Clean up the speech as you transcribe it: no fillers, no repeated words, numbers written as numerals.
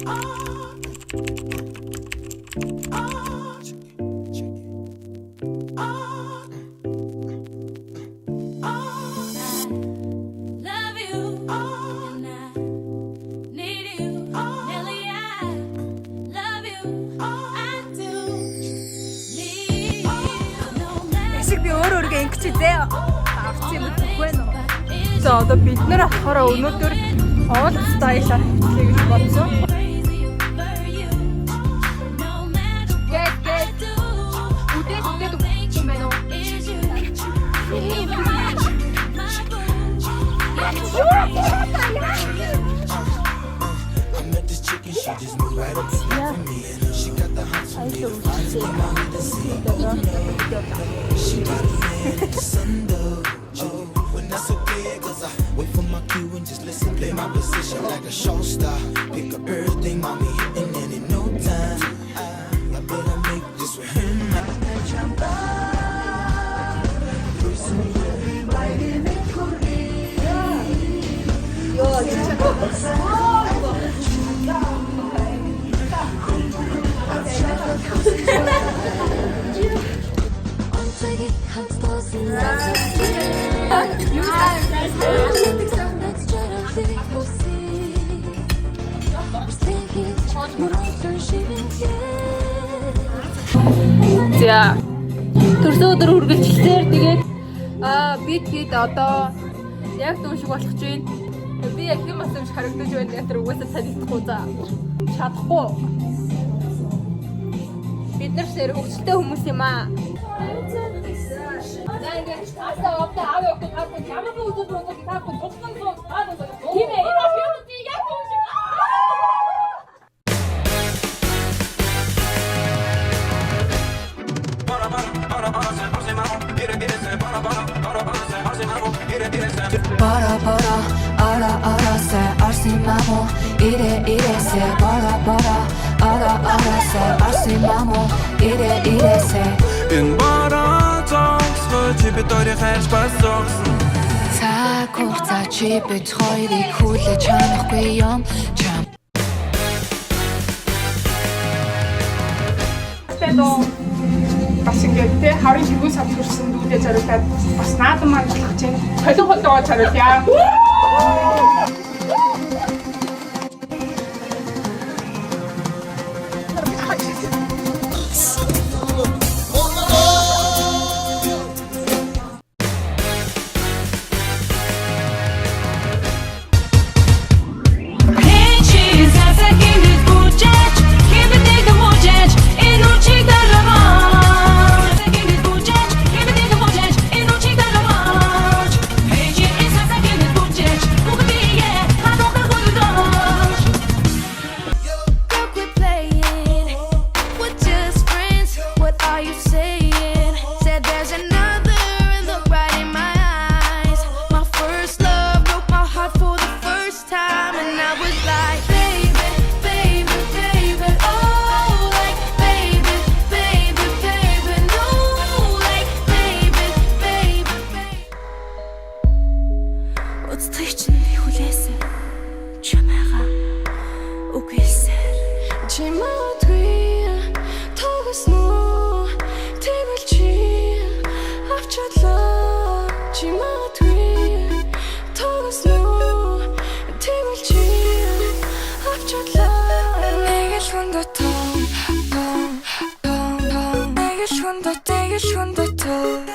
Би өөр өөргөө ингэж зээ авч юм үгүй нөө. За одоо бид нэр ахаараа өнөөдөр all style-аар хийх гэж бодсон. Үдээд юм байна уу? When that's okay, cause I wait for my cue and just listen, play my position like a show star. Pick up everything, mommy, hitting it in no time. I better make this with him. За төрсөн өдөр үргэлжлэлээр тэгээд бид одоо яг түн шиг болох гэж байна. Би яг юм асууж харагдаж байна. Яг тэр угаасаа санагдахгүй за чадахгүй. Бид нар сэр хөвгөлтэй хүмүүс юм аа. Bara bara ara ara se arsimamo ire ire se bara bara ara ara se arsimamo ire ire se in bara talks чи бид хоёрын хайрч бассан цаг хугацаа чи бид хоёрыг хүлээж чанахгүй юм чам бас ингээд те харин хөвгөө самсгэрсэн дүүдээ зориулаад бас наадам мандлах чинь холин холдоо зориулъя. Take it from the